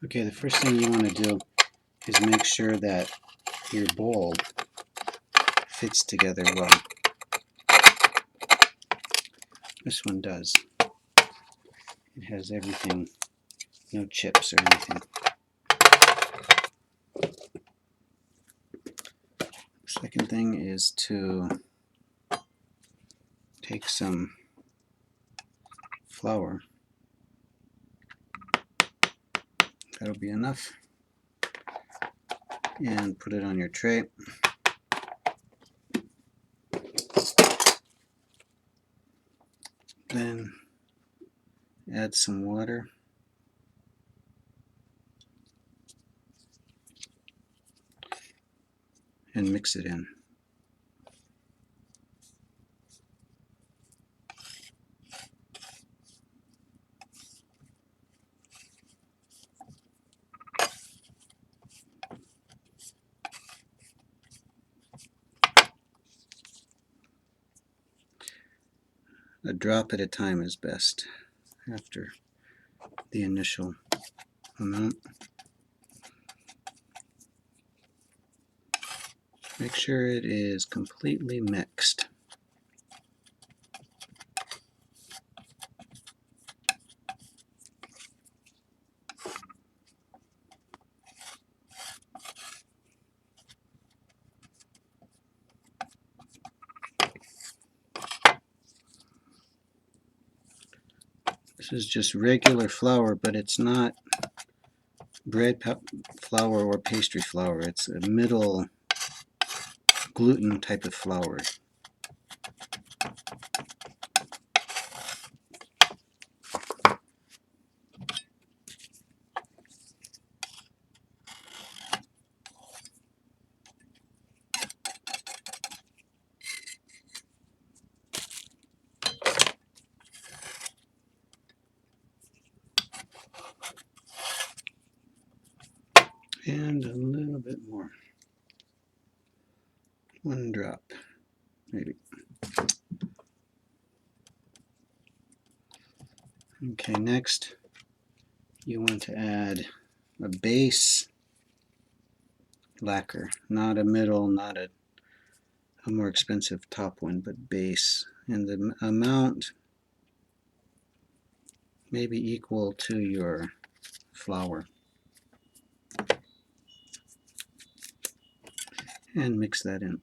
Okay, the first thing you want to do is make sure that your bowl fits together well. This one does. It has everything, no chips or anything. Second thing is to take some flour. That'll be enough. And put it on your tray. Then add some water. And mix it in. A drop at a time is best after the initial amount. Make sure it is completely mixed. This is just regular flour, but it's not bread flour or pastry flour. It's a middle gluten type of flour. And a little bit more. One drop, maybe. Okay, next you want to add a base lacquer, not a middle, not a more expensive top one, but base. And the amount may be equal to your flour. And mix that in.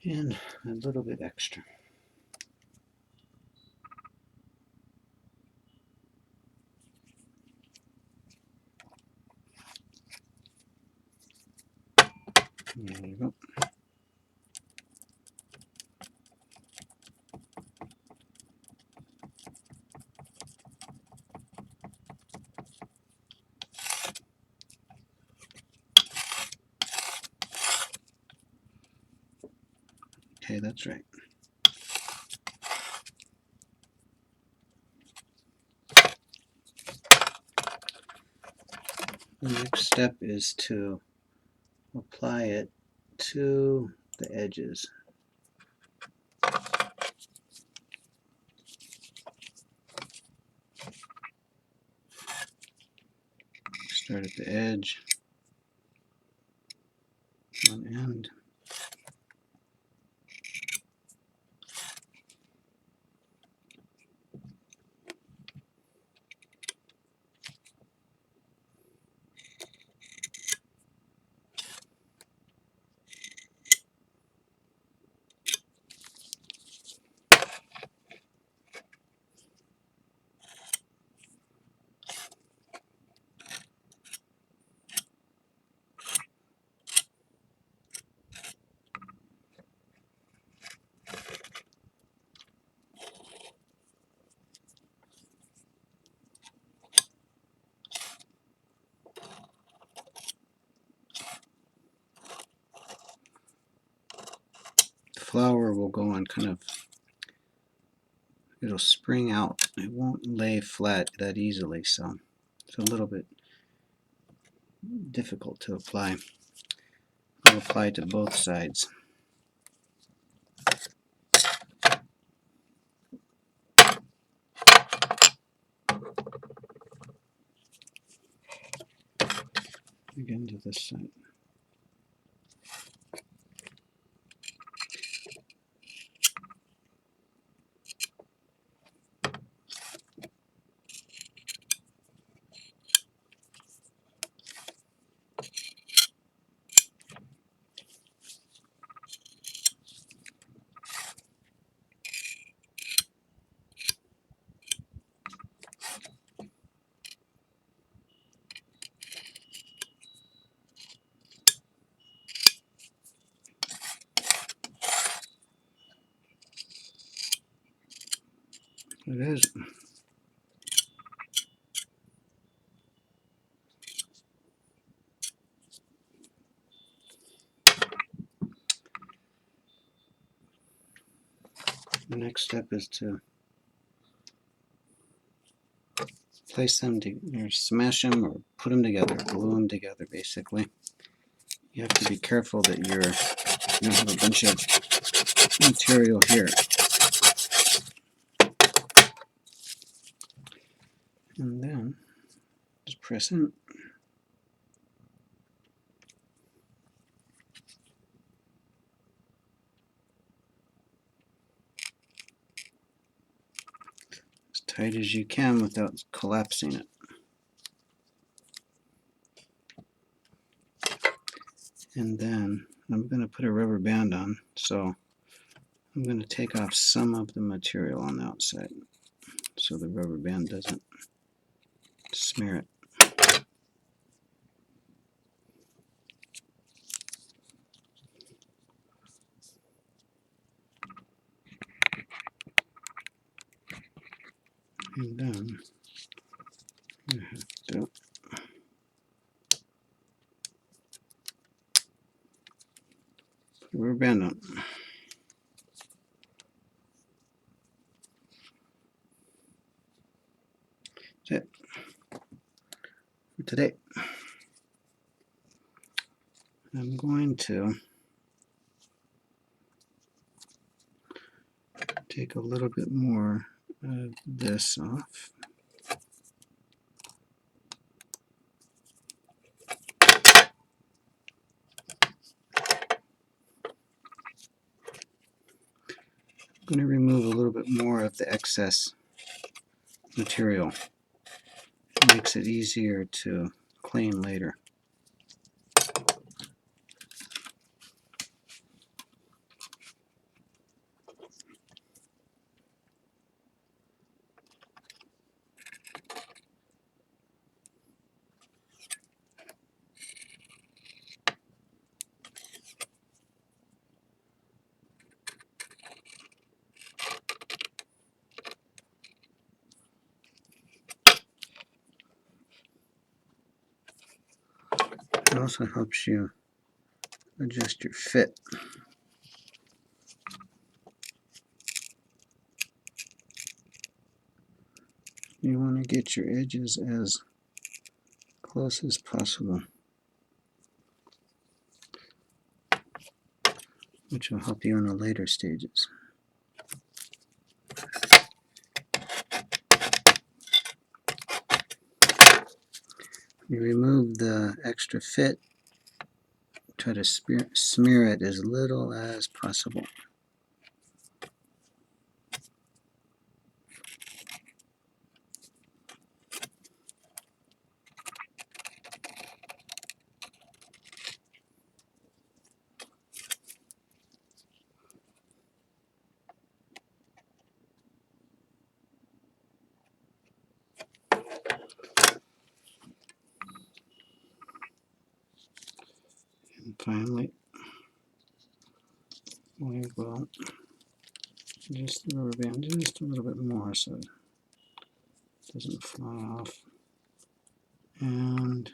And a little bit extra. There you go. Okay, that's right. The next step is to apply it to the edges. Start at the edge, one end. flower will go on kind of, it'll spring out. It won't lay flat that easily, so it's a little bit difficult to apply. I'll apply to both sides. Again to this side. It is. The next step is to place them or smash them or put them together, glue them together basically. You have to be careful that you don't have a bunch of material here. And then just press in. As tight as you can without collapsing it. And then I'm going to put a rubber band on, so I'm going to take off some of the material on the outside so the rubber band doesn't smear it. And then I have to put a rubber band on. That's it for today. I'm going to take a little bit more of this off. I'm going to remove a little bit more of the excess material. It makes it easier to clean later. It also helps you adjust your fit. You want to get your edges as close as possible, which will help you in the later stages. You remove the extra fit, try to smear it as little as possible. And finally, we will adjust the rubber band just a little bit more so it doesn't fly off. And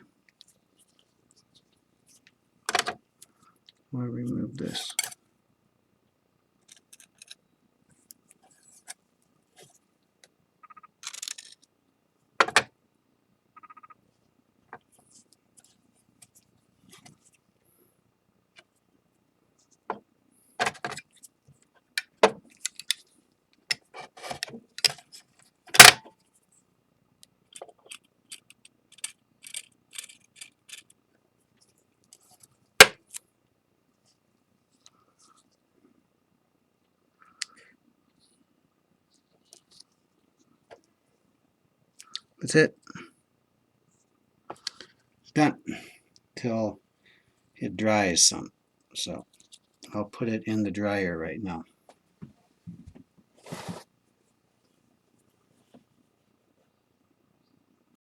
we'll remove this. That's it. Done. Till it dries some. So I'll put it in the dryer right now.